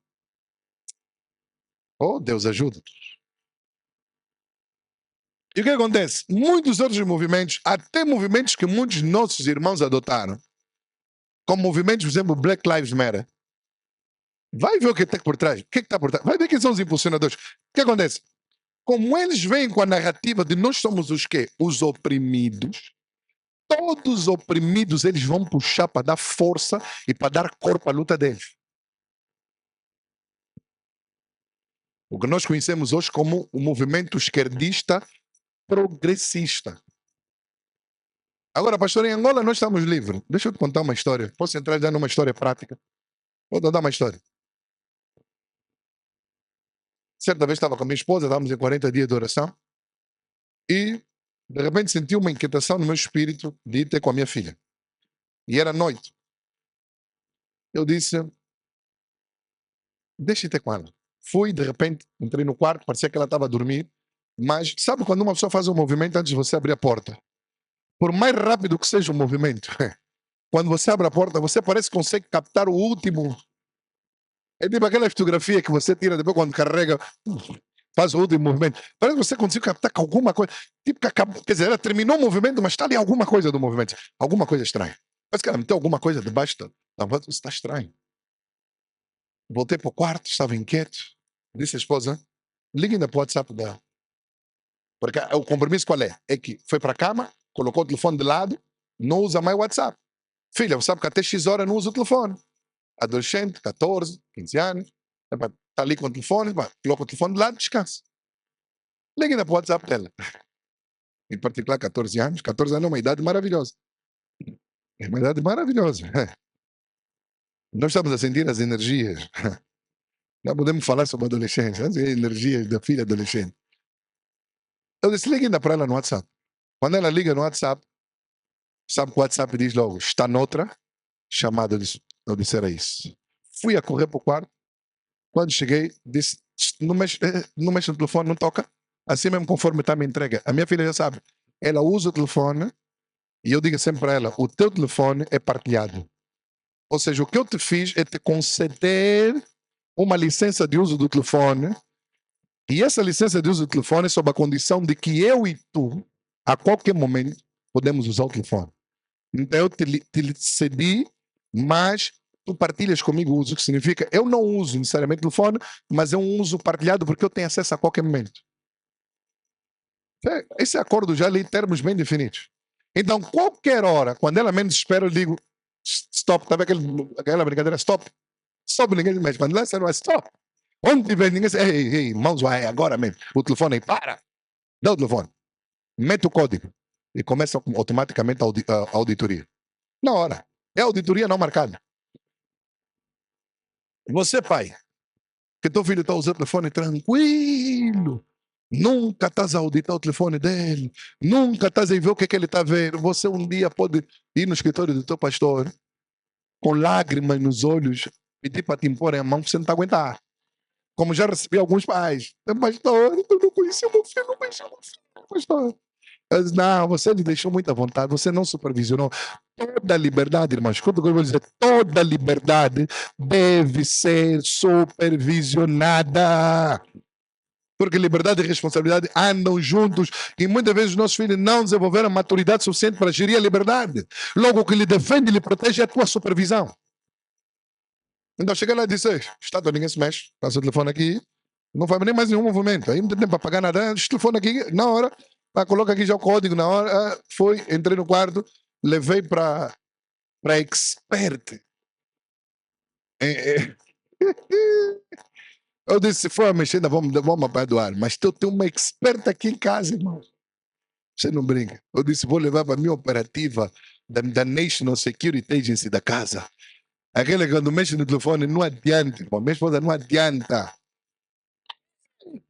Oh, Deus ajuda. E o que acontece? Muitos outros movimentos, até movimentos que muitos de nossos irmãos adotaram, como movimentos, por exemplo, Black Lives Matter, vai ver o que está por trás. O que está por trás? Vai ver quem são os impulsionadores. O que acontece? Como eles vêm com a narrativa de nós somos os quê? Os oprimidos, todos os oprimidos eles vão puxar para dar força e para dar corpo à luta deles. O que nós conhecemos hoje como o movimento esquerdista progressista. Agora, pastor, em Angola nós estamos livres. Deixa eu te contar uma história. Posso entrar já numa história prática? Vou dar uma história. Certa vez estava com a minha esposa, estávamos em 40 dias de oração, e De repente senti uma inquietação no meu espírito de ir ter com a minha filha. E era noite. Eu disse, deixa eu ir ter com ela. Fui, de repente, entrei no quarto, parecia que ela estava a dormir. Mas sabe quando uma pessoa faz um movimento antes de você abrir a porta? Por mais rápido que seja o movimento, quando você abre a porta, você parece que consegue captar o último. É tipo aquela fotografia que você tira depois quando carrega, faz o último movimento. Parece que você conseguiu captar alguma coisa. Tipo, quer dizer, ela terminou o movimento, mas está ali alguma coisa do movimento. Alguma coisa estranha. Parece que ela meteu alguma coisa debaixo da voz. Isso está estranho. Voltei para o quarto, estava inquieto. Disse à esposa, liguem para o WhatsApp dela. Porque o compromisso qual é? É que foi para a cama, colocou o telefone de lado, não usa mais o WhatsApp. Filha, você sabe que até X hora não usa o telefone. Adolescente, 14, 15 anos, está ali com o telefone, coloca o telefone de lado, descansa. Liguem para o WhatsApp dela. Em particular, 14 anos. 14 anos é uma idade maravilhosa. É uma idade maravilhosa. Nós estamos a sentir as energias. Não podemos falar sobre adolescência, as energias da filha adolescente. Eu disse, liguem para ela no WhatsApp. Quando ela liga no WhatsApp, sabe que o WhatsApp diz logo, está noutra, chamada. Eu disse, era isso. Fui a correr para o quarto. Quando cheguei, disse, não mexe no telefone, não toca. Assim mesmo, conforme está me entrega. A minha filha já sabe. Ela usa o telefone e eu digo sempre para ela, o teu telefone é partilhado. Ou seja, o que eu te fiz é te conceder uma licença de uso do telefone, e essa licença de uso do telefone é sob a condição de que eu e tu, a qualquer momento, podemos usar o telefone. Então eu te cedi, mas tu partilhas comigo o uso, que significa eu não uso necessariamente o telefone, mas é um uso partilhado porque eu tenho acesso a qualquer momento. Esse acordo já ali, termos bem definidos. Então, qualquer hora, quando ela menos espera, eu digo stop, tá vendo aquela brincadeira, stop. Stop, ninguém mexe. Quando ela serve, stop. Onde tiver, ninguém diz, ei, mãos, vai agora mesmo. O telefone aí, para. Dá o telefone. Mete o código. E começa automaticamente a auditoria. Na hora. É auditoria não marcada. Você, pai, que teu filho está usando o telefone tranquilo, nunca estás a auditar o telefone dele, nunca estás a ver o que ele está vendo. Você um dia pode ir no escritório do teu pastor, com lágrimas nos olhos, pedir para te impor a mão, que você não está a aguentar. Como já recebi alguns pais. Pastor, eu não conhecia meu filho, não conhecia meu filho, pastor. Eu disse, não, você lhe deixou muita vontade, você não supervisionou. Toda liberdade, irmãos, escuta o que eu vou dizer, toda liberdade deve ser supervisionada. Porque liberdade e responsabilidade andam juntos e muitas vezes os nossos filhos não desenvolveram maturidade suficiente para gerir a liberdade. Logo, o que lhe defende e lhe protege é a tua supervisão. Então, chega lá e disse, Estado, ninguém se mexe, passa o telefone aqui, não faz nem mais nenhum movimento. Aí não tem tempo para pagar nada, o telefone aqui, na hora, coloca aqui já o código, na hora, foi, entrei no quarto, levei para expert. Eu disse, se for a mexer, vamos aperdoar. Mas eu tenho uma experta aqui em casa, irmão. Você não brinca. Eu disse, vou levar para a minha operativa da National Security Agency da casa. Aquele que quando mexe no telefone não adianta, irmão. Minha esposa não adianta.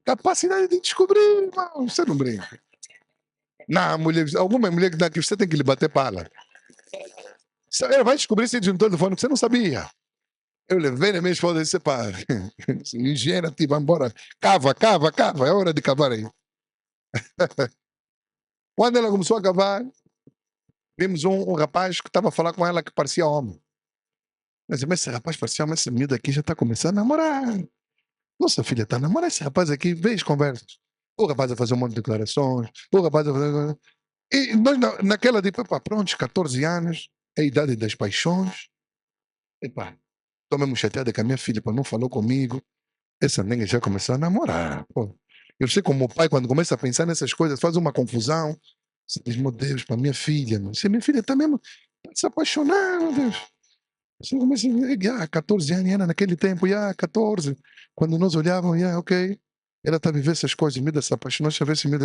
Capacidade de descobrir, irmão. Você não brinca. Não, mulher, alguma mulher que você tem que lhe bater pala. Ela vai descobrir se juntou no telefone que você não sabia. Eu levei na minha esposa e disse, pá, engenheira-te, vai embora. Cava, é hora de cavar aí. Quando ela começou a cavar, vimos um rapaz que estava a falar com ela que parecia homem. Mas esse rapaz parecia homem, esse menino aqui já está começando a namorar. Nossa filha está a namorar esse rapaz aqui, vê as conversas. O rapaz a fazer um monte de declarações, o rapaz a fazer... E nós naquela de, pá, pronto, 14 anos, é a idade das paixões. Epá, estou mesmo chateada que a minha filha pô, não falou comigo. Essa nega já começou a namorar. Pô. Eu sei como o pai, quando começa a pensar nessas coisas, faz uma confusão. Você diz, meu Deus, para minha filha. Se minha filha está mesmo se apaixonando, meu Deus. Você começa a ver, 14 anos, era naquele tempo, 14. Quando nós olhávamos, ok. Ela está a viver essas coisas, me se apaixonou, deixa eu ver se me...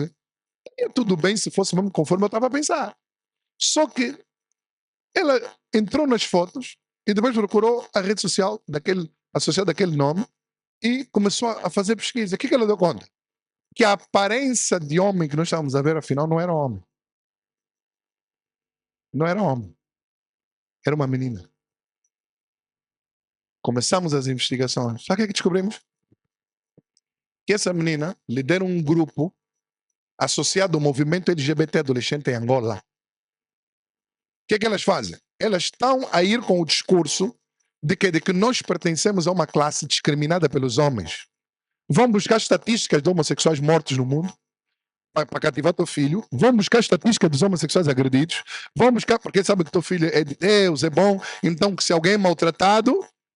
E tudo bem se fosse mesmo conforme eu estava a pensar. Só que ela entrou nas fotos e depois procurou a rede social associada àquele nome e começou a fazer pesquisa. O que ela deu conta? Que a aparência de homem que nós estávamos a ver, afinal, não era homem. Não era homem, era uma menina. Começamos as investigações. Sabe o que é que descobrimos? Que essa menina lidera um grupo associado ao movimento LGBT adolescente em Angola. O que é que elas fazem? Elas estão a ir com o discurso de que nós pertencemos a uma classe discriminada pelos homens. Vão buscar estatísticas de homossexuais mortos no mundo para cativar teu filho, vão buscar estatísticas dos homossexuais agredidos, vão buscar, porque sabe que teu filho é de Deus, é bom, então que se alguém é maltratado,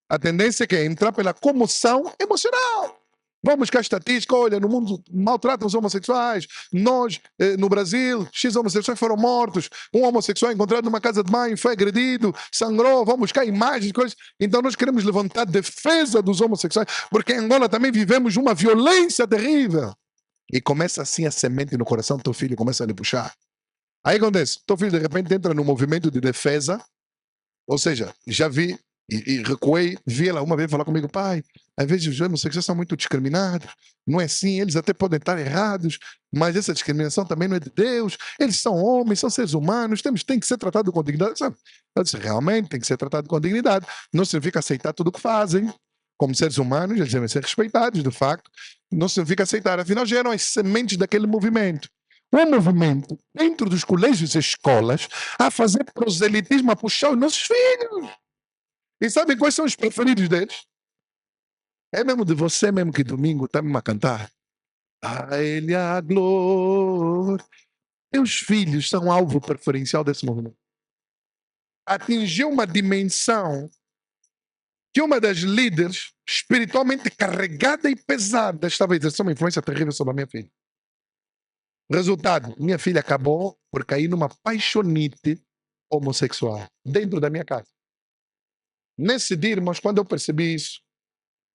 a tendência é que é entrar pela comoção emocional. Vamos buscar estatística, olha, no mundo maltratam os homossexuais, nós, no Brasil, X homossexuais foram mortos, um homossexual encontrado numa casa de banho foi agredido, sangrou, vamos buscar imagens, coisas. Então nós queremos levantar defesa dos homossexuais, porque em Angola também vivemos uma violência terrível. E começa assim a semente no coração do teu filho, começa a lhe puxar. Aí acontece, teu filho de repente entra no movimento de defesa, ou seja, já vi e recuei, vi ela uma vez falar comigo, pai, às vezes os homossexuais são muito discriminados, não é assim, eles até podem estar errados, mas essa discriminação também não é de Deus, eles são homens, são seres humanos, tem que ser tratado com dignidade, sabe? Eu disse, realmente tem que ser tratado com dignidade, não significa aceitar tudo o que fazem, como seres humanos, eles devem ser respeitados, de facto, não significa aceitar, afinal já eram as sementes daquele movimento. Um movimento dentro dos colégios e escolas a fazer proselitismo, a puxar os nossos filhos. E sabem quais são os preferidos deles? É mesmo de você mesmo que domingo está mesmo a cantar. A ele a glória. Teus filhos são alvo preferencial desse movimento. Atingiu uma dimensão que uma das líderes espiritualmente carregada e pesada estava a exercer uma influência terrível sobre a minha filha. Resultado, minha filha acabou por cair numa paixonite homossexual dentro da minha casa. Nesse dia, irmãos, quando eu percebi isso,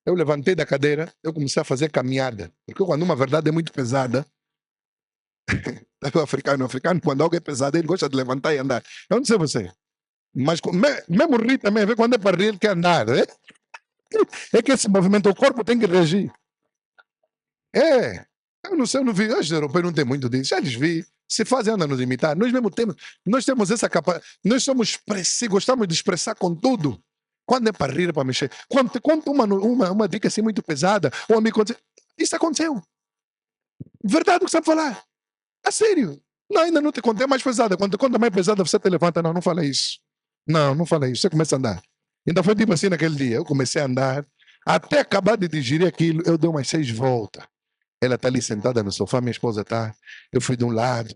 eu levantei da cadeira, eu comecei a fazer caminhada. Porque quando uma verdade é muito pesada, o africano, quando algo é pesado, ele gosta de levantar e andar. Eu não sei você, mas mesmo rir também, quando é para rir, ele quer andar. É que esse movimento, o corpo tem que reagir. É, eu não sei, eu não vi, os europeus não têm muito disso, já lhes vi. Se fazem, andam nos imitar. Nós temos essa capacidade, nós somos expressivos, gostamos de expressar com tudo. Quando é para rir, é para mexer. Quando te conto uma dica assim muito pesada, um amigo diz, isso aconteceu. Verdade o que sabe falar. A sério. Não, ainda não te contei mais pesada. Quando te conta mais pesada, você te levanta. Não, não fala isso. Não, não fala isso. Você começa a andar. Ainda foi tipo assim naquele dia. Eu comecei a andar. Até acabar de digerir aquilo, eu dei umas 6 voltas. Ela está ali sentada no sofá, minha esposa está. Eu fui de um lado,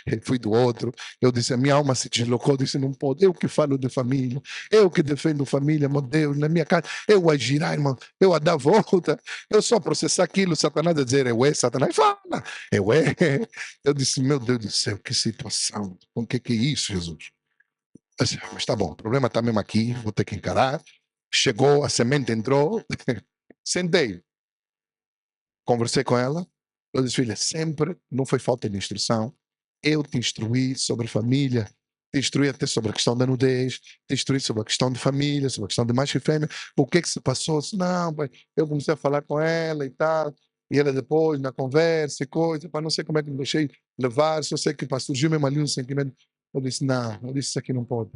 eu fui do outro. Eu disse, a minha alma se deslocou. Eu disse, não pode. Eu que falo de família, eu que defendo família, meu Deus, na minha casa. Eu a girar, irmão, eu a dar volta. Eu só processar aquilo, Satanás a dizer, eu é, Satanás fala, eu é. Eu disse, meu Deus do céu, que situação. O que é isso, Jesus? Eu disse, mas tá bom, o problema está mesmo aqui, vou ter que encarar. Chegou, a semente entrou, sentei. Conversei com ela, eu disse, filha, sempre não foi falta de instrução. Eu te instruí sobre família, te instruí até sobre a questão da nudez, te instruí sobre a questão de família, sobre a questão de macho e fêmea. O que é que se passou? Eu disse, não, pai, eu comecei a falar com ela e tal, e ela depois, na conversa e coisa, para não sei como é que me deixei levar, só sei que surgiu mesmo ali um sentimento. Eu disse, não, eu disse, isso aqui não pode.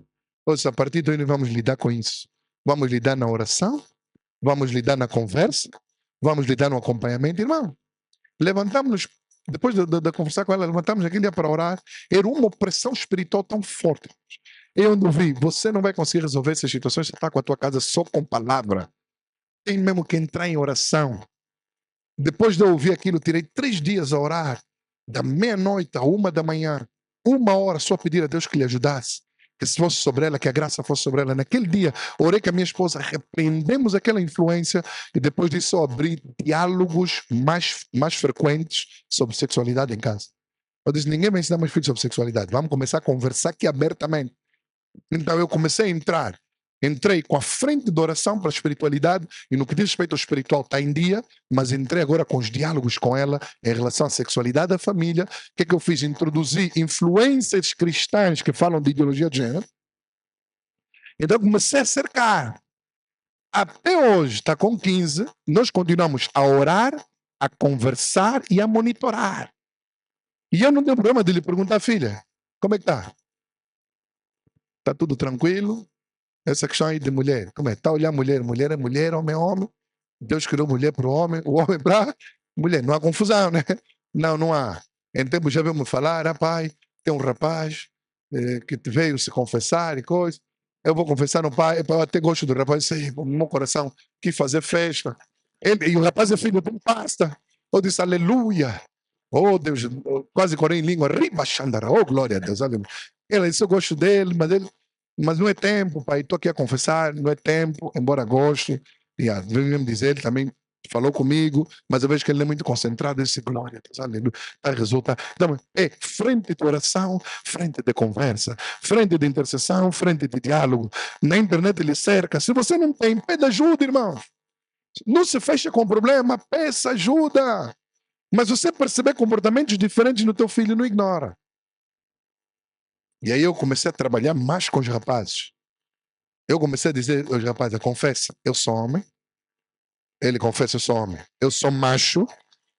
Eu disse, a partir de hoje vamos lidar com isso. Vamos lidar na oração, vamos lidar na conversa, vamos lhe dar um acompanhamento, irmão. Levantamos-nos, depois de conversar com ela, levantamos aquele dia para orar. Era uma opressão espiritual tão forte. Eu onde vi, você não vai conseguir resolver essas situações, você está com a tua casa só com palavra. Tem mesmo que entrar em oração. Depois de eu ouvir aquilo, tirei 3 dias a orar, da meia-noite à 1 da manhã, 1 hora só pedir a Deus que lhe ajudasse. Que se fosse sobre ela, que a graça fosse sobre ela. Naquele dia, orei com a minha esposa, repreendemos aquela influência e depois disso abri diálogos mais frequentes sobre sexualidade em casa. Eu disse, ninguém vai ensinar meus filhos sobre sexualidade. Vamos começar a conversar aqui abertamente. Então eu comecei a entrar. Entrei com a frente de oração para a espiritualidade e no que diz respeito ao espiritual está em dia, mas entrei agora com os diálogos com ela em relação à sexualidade da família. O que é que eu fiz? Introduzi influências cristãs que falam de ideologia de gênero. Então eu comecei a cercar. Até hoje, está com 15, nós continuamos a orar, a conversar e a monitorar. E eu não tenho problema de lhe perguntar, filha, como é que está? Está tudo tranquilo? Essa questão aí de mulher, como é? Está a olhar mulher, mulher é mulher, homem é homem. Deus criou mulher para o homem para mulher. Não há confusão, né? Não, não há. Em tempo já veio-me falar, pai, tem um rapaz que te veio se confessar e coisa. Eu vou confessar no pai, eu até gosto do rapaz, sei, no meu coração, quis fazer festa. E o rapaz é filho de um pasta. Eu disse, aleluia. Oh, Deus, quase corei em língua, riba xandara, oh, glória a Deus, aleluia. Ele disse, eu gosto dele, mas não é tempo, pai, estou aqui a confessar, não é tempo, embora goste. Veio me dizer, ele também falou comigo, mas eu vejo que ele é muito concentrado, ele disse, glória a Deus, aleluia, está resultado. Então, é frente de oração, frente de conversa, frente de intercessão, frente de diálogo. Na internet ele cerca, se você não tem, pede ajuda, irmão. Não se fecha com problema, peça ajuda. Mas você perceber comportamentos diferentes no teu filho, não ignora. E aí eu comecei a trabalhar mais com os rapazes. Eu comecei a dizer aos rapazes, confessa, eu sou homem. Ele confessa, eu sou homem. Eu sou macho,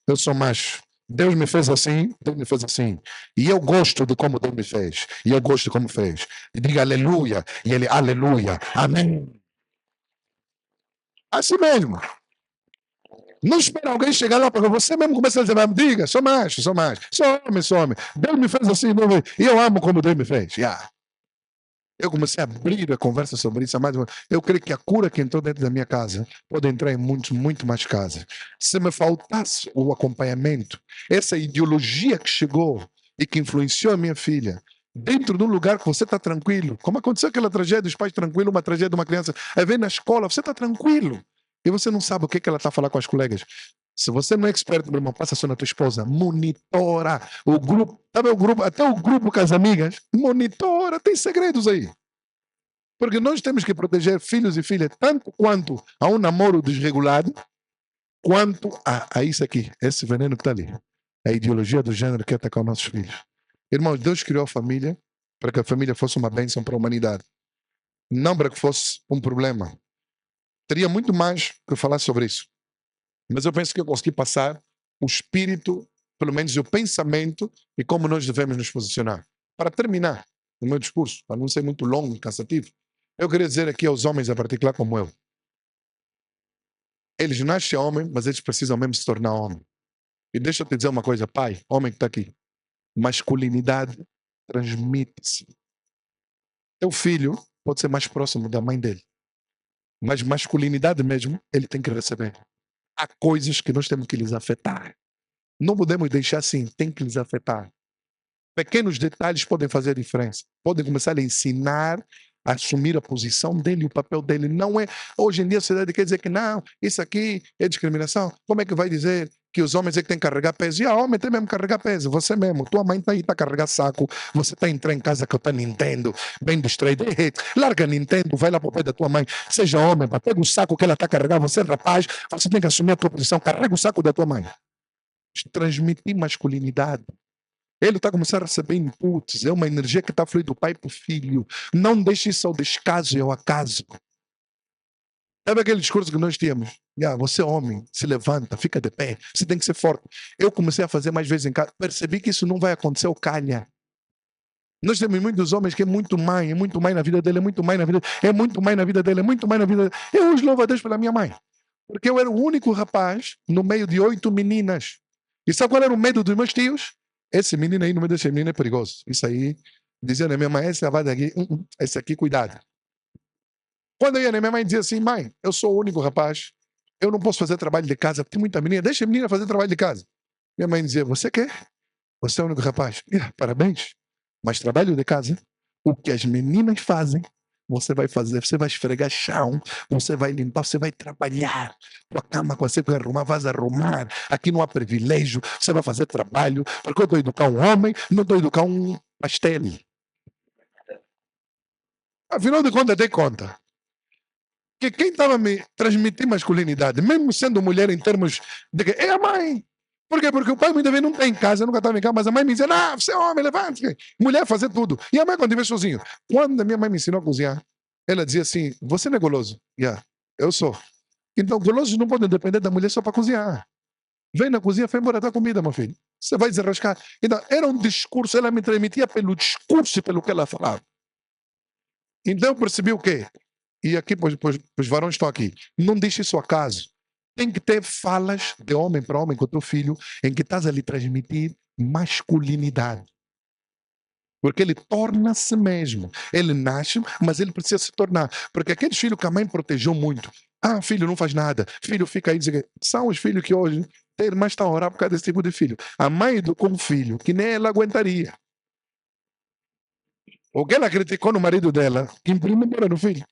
eu sou macho. Deus me fez assim, Deus me fez assim. E eu gosto de como Deus me fez. E eu gosto de como fez. E diga aleluia. E ele, aleluia. Amém. Assim mesmo. Não espera alguém chegar lá para você mesmo começar a dizer, diga, sou macho, sou macho. Sou homem, sou homem. Deus me fez assim, não, e eu amo como Deus me fez. Yeah. Eu comecei a abrir a conversa sobre isso. Eu creio que a cura que entrou dentro da minha casa pode entrar em muito mais casas. Se me faltasse o acompanhamento, essa ideologia que chegou e que influenciou a minha filha, dentro de um lugar que você está tranquilo, como aconteceu aquela tragédia dos pais tranquilos, uma tragédia de uma criança, aí vem na escola, você está tranquilo, e você não sabe o que ela está a falar com as colegas. Se você não é experto, meu irmão, passa só na tua esposa, monitora o grupo, sabe o grupo, até o grupo com as amigas, monitora, tem segredos aí. Porque nós temos que proteger filhos e filhas, tanto quanto a um namoro desregulado, quanto a isso aqui, esse veneno que está ali. A ideologia do gênero que ataca os nossos filhos. Irmãos, Deus criou a família para que a família fosse uma bênção para a humanidade. Não para que fosse um problema. Teria muito mais que falar sobre isso. Mas eu penso que eu consegui passar o espírito, pelo menos o pensamento, e como nós devemos nos posicionar. Para terminar o meu discurso, para não ser muito longo e cansativo, eu queria dizer aqui aos homens, em particular como eu, eles nascem homem, mas eles precisam mesmo se tornar homem. E deixa eu te dizer uma coisa, pai, homem que está aqui, masculinidade transmite-se. Teu filho pode ser mais próximo da mãe dele, mas masculinidade mesmo, ele tem que receber. Há coisas que nós temos que lhes afetar. Não podemos deixar assim, tem que lhes afetar. Pequenos detalhes podem fazer a diferença. Podem começar a ensinar a assumir a posição dele, o papel dele. Não é, hoje em dia a sociedade quer dizer que não, isso aqui é discriminação. Como é que vai dizer que os homens é que têm que carregar peso? E a homem tem mesmo que carregar peso, você mesmo. Tua mãe está aí para carregar saco, você está entrando em casa que eu estou Nintendo, bem distraído. Larga Nintendo, vai lá para o pé da tua mãe, seja homem, pega o saco que ela está carregando, você é rapaz, você tem que assumir a tua posição, carrega o saco da tua mãe. Transmitir masculinidade. Ele está começando a receber inputs, é uma energia que está fluindo do pai para o filho. Não deixe isso ao descaso e ao acaso. Sabe aquele discurso que nós tínhamos? Você é homem, se levanta, fica de pé, você tem que ser forte. Eu comecei a fazer mais vezes em casa, percebi que isso não vai acontecer ao calha. Nós temos muitos homens que é muito mãe na vida dele, é muito mãe na vida dele, é muito mãe na vida dele, é muito mãe na vida dele. Eu hoje louvo a Deus pela minha mãe, porque eu era o único rapaz no meio de 8 meninas. E sabe qual era o medo dos meus tios? Esse menino aí, no meio desse menino é perigoso. Isso aí, dizendo a minha mãe, esse vai daqui, esse aqui, cuidado. Quando eu ia na minha mãe, dizia assim, mãe, eu sou o único rapaz, eu não posso fazer trabalho de casa, tem muita menina, deixa a menina fazer trabalho de casa. Minha mãe dizia, você quer? Você é o único rapaz. Parabéns, mas trabalho de casa, o que as meninas fazem, você vai fazer, você vai esfregar chão, você vai limpar, você vai trabalhar. Tua cama, você vai arrumar, vai arrumar. Aqui não há privilégio, você vai fazer trabalho, porque eu estou a educar um homem, não estou a educar um pastel. Afinal de contas, dei conta que quem estava a me transmitir masculinidade, mesmo sendo mulher em termos de que é a mãe. Por quê? Porque o pai muitas vezes não está em casa, nunca estava em casa, mas a mãe me dizia, não, você é homem, levante. Mulher fazer tudo. E a mãe quando estiver sozinho. Quando a minha mãe me ensinou a cozinhar, ela dizia assim, você não é goloso? Eu sou. Então, golosos não podem depender da mulher só para cozinhar. Vem na cozinha, foi embora a tua comida, meu filho. Você vai desarrascar. Então, era um discurso, ela me transmitia pelo discurso e pelo que ela falava. Então eu percebi o quê? E aqui, pois os varões estão aqui. Não deixe isso acaso. Tem que ter falas de homem para homem com o teu filho, em que estás a lhe transmitir masculinidade. Porque ele torna-se mesmo. Ele nasce, mas ele precisa se tornar. Porque aqueles filhos que a mãe protegeu muito. Ah, filho não faz nada. Filho fica aí. São os filhos que hoje tem irmãs estão a orar por causa desse tipo de filho. A mãe educou um filho que nem ela aguentaria. O que ela criticou no marido dela, que imprime embora no filho.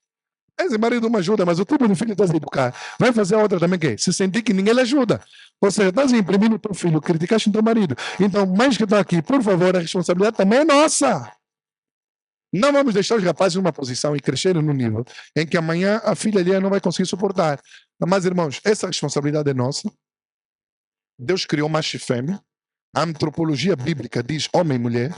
Esse marido não ajuda, mas o tipo de filho estás a educar. Vai fazer a outra também que se sentir que ninguém lhe ajuda. Ou seja, estás a imprimir no teu filho, criticaste o teu marido. Então, mães que estão aqui, por favor, a responsabilidade também é nossa. Não vamos deixar os rapazes numa posição e crescerem num nível em que amanhã a filha dele não vai conseguir suportar. Mas, irmãos, essa responsabilidade é nossa. Deus criou macho e fêmea. A antropologia bíblica diz homem e mulher.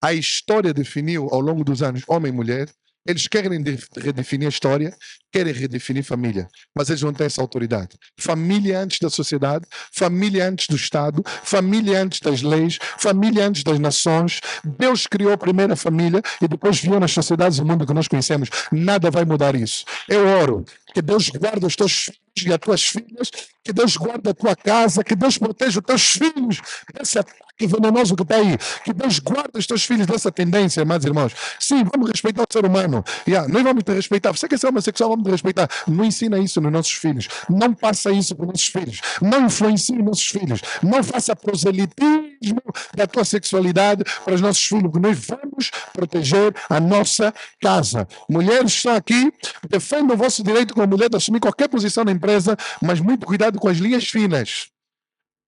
A história definiu ao longo dos anos homem e mulher. Eles querem redefinir a história, querem redefinir família, mas eles não têm essa autoridade. Família antes da sociedade, família antes do Estado, família antes das leis, família antes das nações. Deus criou a primeira família e depois viu nas sociedades do mundo que nós conhecemos. Nada vai mudar isso. Eu oro que Deus guarde os teus filhos e as tuas filhas, que Deus guarde a tua casa, que Deus proteja os teus filhos desse ataque venenoso que está aí, que Deus guarde os teus filhos dessa tendência, amados irmãos. Sim, vamos respeitar o ser humano. Nós vamos te respeitar. Você quer ser homossexual, vamos te respeitar. Não ensina isso nos nossos filhos. Não passa isso para os nossos filhos. Não influencie os nossos filhos. Não faça proselitismo da tua sexualidade para os nossos filhos, porque nós vamos proteger a nossa casa. Mulheres estão aqui, defendam o vosso direito como mulher de assumir qualquer posição na empresa, mas muito cuidado com as linhas finas.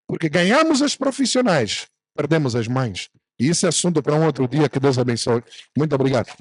Porque ganhamos as profissionais, perdemos as mães. E isso é assunto para um outro dia. Que Deus abençoe. Muito obrigado.